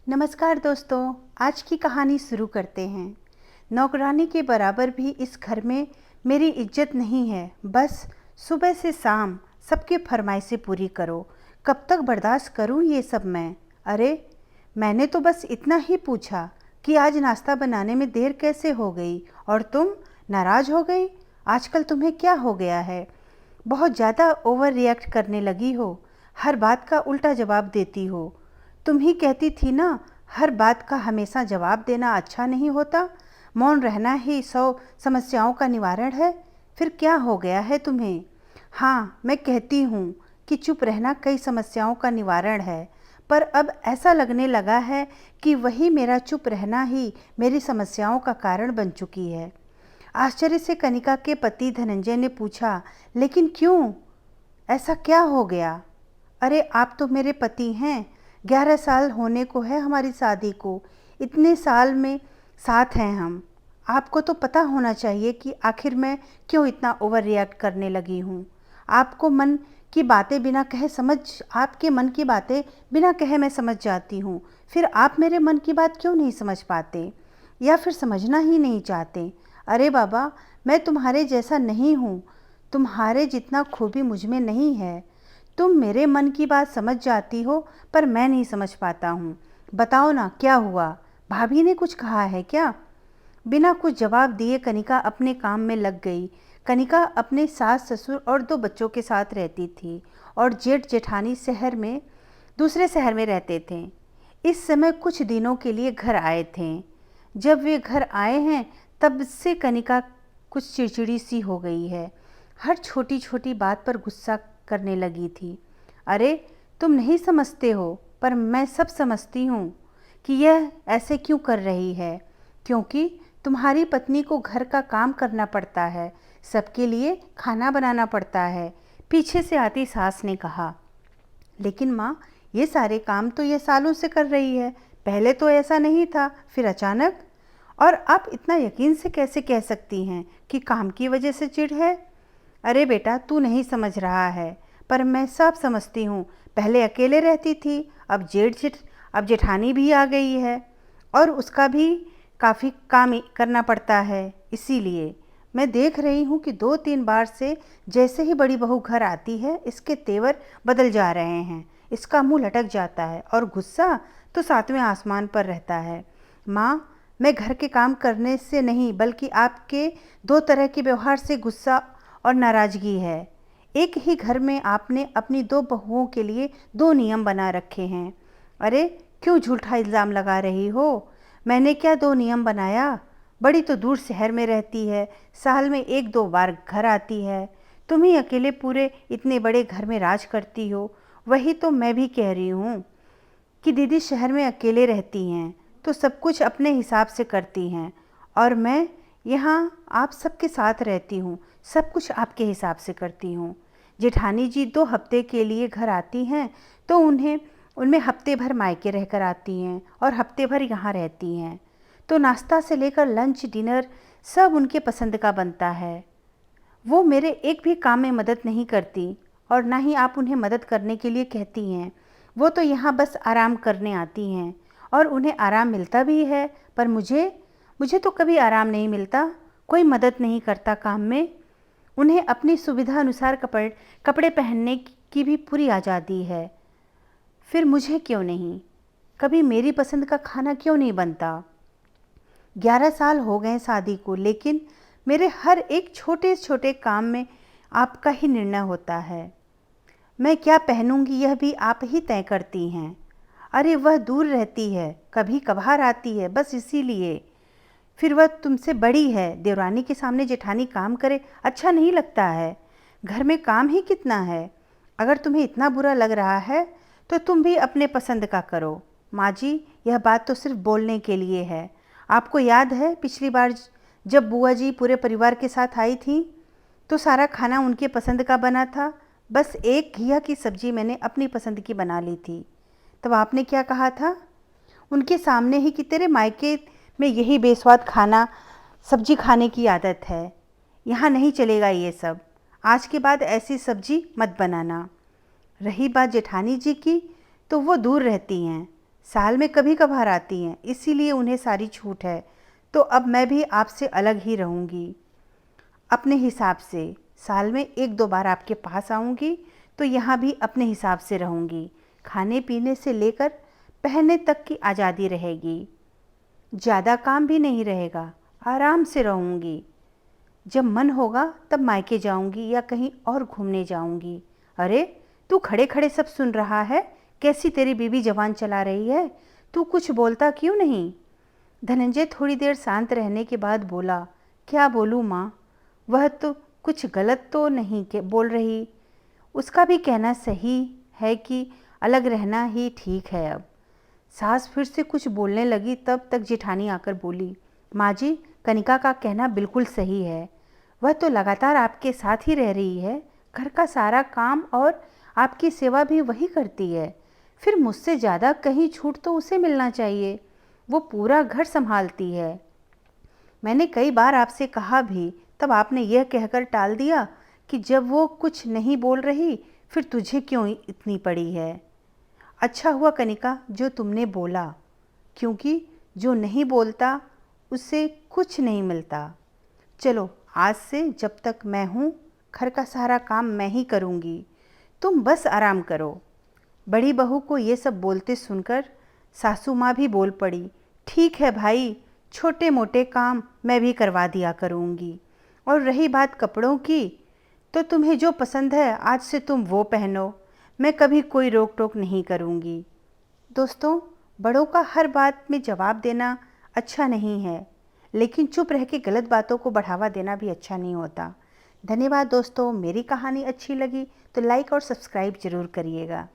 नमस्कार दोस्तों, आज की कहानी शुरू करते हैं। नौकरानी के बराबर भी इस घर में मेरी इज्जत नहीं है। बस सुबह से शाम सबकी फरमाइशें पूरी करो। कब तक बर्दाश्त करूं ये सब मैं? अरे, मैंने तो बस इतना ही पूछा कि आज नाश्ता बनाने में देर कैसे हो गई और तुम नाराज़ हो गई। आजकल तुम्हें क्या हो गया है? बहुत ज़्यादा ओवर रिएक्ट करने लगी हो। हर बात का उल्टा जवाब देती हो। तुम ही कहती थी ना, हर बात का हमेशा जवाब देना अच्छा नहीं होता, मौन रहना ही 100 समस्याओं का निवारण है। फिर क्या हो गया है तुम्हें? हाँ, मैं कहती हूँ कि चुप रहना कई समस्याओं का निवारण है, पर अब ऐसा लगने लगा है कि वही मेरा चुप रहना ही मेरी समस्याओं का कारण बन चुकी है। आश्चर्य से कनिका के पति धनंजय ने पूछा, लेकिन क्यों? ऐसा क्या हो गया? अरे, आप तो मेरे पति हैं। 11 साल होने को है हमारी शादी को। इतने साल में साथ हैं हम। आपको तो पता होना चाहिए कि आखिर मैं क्यों इतना ओवर रिएक्ट करने लगी हूँ। आपको मन की बातें बिना कहे समझ आपके मन की बातें बिना कहे मैं समझ जाती हूँ। फिर आप मेरे मन की बात क्यों नहीं समझ पाते, या फिर समझना ही नहीं चाहते? अरे बाबा, मैं तुम्हारे जैसा नहीं हूँ। तुम्हारे जितना खूबी मुझ में नहीं है। तुम मेरे मन की बात समझ जाती हो, पर मैं नहीं समझ पाता हूँ। बताओ ना, क्या हुआ? भाभी ने कुछ कहा है क्या? बिना कुछ जवाब दिए कनिका अपने काम में लग गई। कनिका अपने सास ससुर और 2 बच्चों के साथ रहती थी और जेठ जेठानी दूसरे शहर में रहते थे। इस समय कुछ दिनों के लिए घर आए थे। जब वे घर आए हैं तब से कनिका कुछ चिड़चिड़ी सी हो गई है। हर छोटी छोटी बात पर गुस्सा करने लगी थी। अरे, तुम नहीं समझते हो, पर मैं सब समझती हूँ कि यह ऐसे क्यों कर रही है। क्योंकि तुम्हारी पत्नी को घर का काम करना पड़ता है, सबके लिए खाना बनाना पड़ता है, पीछे से आती सास ने कहा। लेकिन माँ, ये सारे काम तो ये सालों से कर रही है। पहले तो ऐसा नहीं था, फिर अचानक। और आप इतना यकीन से कैसे कह सकती हैं कि काम की वजह से चिढ़ है? अरे बेटा, तू नहीं समझ रहा है, पर मैं सब समझती हूँ। पहले अकेले रहती थी, अब जेठानी भी आ गई है और उसका भी काफ़ी काम करना पड़ता है। इसीलिए मैं देख रही हूँ कि 2-3 बार से जैसे ही बड़ी बहू घर आती है, इसके तेवर बदल जा रहे हैं। इसका मुंह लटक जाता है और गुस्सा तो 7वें आसमान पर रहता है। माँ, मैं घर के काम करने से नहीं, बल्कि आपके 2 तरह के व्यवहार से गुस्सा और नाराज़गी है। एक ही घर में आपने अपनी 2 बहुओं के लिए 2 नियम बना रखे हैं। अरे, क्यों झूठा इल्ज़ाम लगा रही हो? मैंने क्या 2 नियम बनाया? बड़ी तो दूर शहर में रहती है, साल में 1-2 बार घर आती है। तुम ही अकेले पूरे इतने बड़े घर में राज करती हो। वही तो मैं भी कह रही हूँ कि दीदी शहर में अकेले रहती हैं तो सब कुछ अपने हिसाब से करती हैं, और मैं यहाँ आप सबके साथ रहती हूँ, सब कुछ आपके हिसाब से करती हूँ। जेठानी जी 2 हफ्ते के लिए घर आती हैं तो उनमें हफ्ते भर मायके रहकर आती हैं और हफ्ते भर यहाँ रहती हैं। तो नाश्ता से लेकर लंच डिनर सब उनके पसंद का बनता है। वो मेरे एक भी काम में मदद नहीं करती, और ना ही आप उन्हें मदद करने के लिए कहती हैं। वो तो यहाँ बस आराम करने आती हैं और उन्हें आराम मिलता भी है, पर मुझे मुझे तो कभी आराम नहीं मिलता। कोई मदद नहीं करता काम में। उन्हें अपनी सुविधा अनुसार कपड़े पहनने की भी पूरी आज़ादी है। फिर मुझे क्यों नहीं? कभी मेरी पसंद का खाना क्यों नहीं बनता? 11 साल हो गए शादी को, लेकिन मेरे हर एक छोटे छोटे काम में आपका ही निर्णय होता है। मैं क्या पहनूंगी यह भी आप ही तय करती हैं। अरे, वह दूर रहती है, कभी कभार आती है, बस इसीलिए। फिर वह तुमसे बड़ी है, देवरानी के सामने जेठानी काम करे अच्छा नहीं लगता है। घर में काम ही कितना है। अगर तुम्हें इतना बुरा लग रहा है तो तुम भी अपने पसंद का करो। माँ जी, यह बात तो सिर्फ बोलने के लिए है। आपको याद है पिछली बार जब बुआ जी पूरे परिवार के साथ आई थी तो सारा खाना उनके पसंद का बना था। बस एक घिया की सब्ज़ी मैंने अपनी पसंद की बना ली थी। तब आपने क्या कहा था उनके सामने ही कि तेरे मायके में यही बेस्वाद खाना सब्जी खाने की आदत है, यहाँ नहीं चलेगा ये सब। आज के बाद ऐसी सब्जी मत बनाना। रही बात जेठानी जी की, तो वो दूर रहती हैं, साल में कभी कभार आती हैं, इसीलिए उन्हें सारी छूट है। तो अब मैं भी आपसे अलग ही रहूँगी, अपने हिसाब से। साल में 1-2 बार आपके पास आऊँगी, तो यहाँ भी अपने हिसाब से रहूँगी। खाने पीने से लेकर पहनने तक की आज़ादी रहेगी। ज़्यादा काम भी नहीं रहेगा, आराम से रहूँगी। जब मन होगा तब मायके जाऊँगी या कहीं और घूमने जाऊँगी। अरे, तू खड़े खड़े सब सुन रहा है? कैसी तेरी बीवी ज़बान चला रही है? तू कुछ बोलता क्यों नहीं? धनंजय थोड़ी देर शांत रहने के बाद बोला, क्या बोलूँ माँ? वह तो कुछ गलत तो नहीं के बोल रही। उसका भी कहना सही है कि अलग रहना ही ठीक है अब। सास फिर से कुछ बोलने लगी, तब तक जेठानी आकर बोली, माँ जी, कनिका का कहना बिल्कुल सही है। वह तो लगातार आपके साथ ही रह रही है, घर का सारा काम और आपकी सेवा भी वही करती है। फिर मुझसे ज़्यादा कहीं छूट तो उसे मिलना चाहिए। वो पूरा घर संभालती है। मैंने कई बार आपसे कहा भी, तब आपने यह कहकर टाल दिया कि जब वो कुछ नहीं बोल रही, फिर तुझे क्यों इतनी पड़ी है। अच्छा हुआ कनिका जो तुमने बोला, क्योंकि जो नहीं बोलता उसे कुछ नहीं मिलता। चलो, आज से जब तक मैं हूँ, घर का सारा काम मैं ही करूँगी। तुम बस आराम करो। बड़ी बहू को ये सब बोलते सुनकर सासू माँ भी बोल पड़ी, ठीक है भाई, छोटे मोटे काम मैं भी करवा दिया करूँगी। और रही बात कपड़ों की, तो तुम्हें जो पसंद है आज से तुम वो पहनो। मैं कभी कोई रोक टोक नहीं करूँगी। दोस्तों, बड़ों का हर बात में जवाब देना अच्छा नहीं है, लेकिन चुप रह के गलत बातों को बढ़ावा देना भी अच्छा नहीं होता। धन्यवाद दोस्तों। मेरी कहानी अच्छी लगी तो लाइक और सब्सक्राइब ज़रूर करिएगा।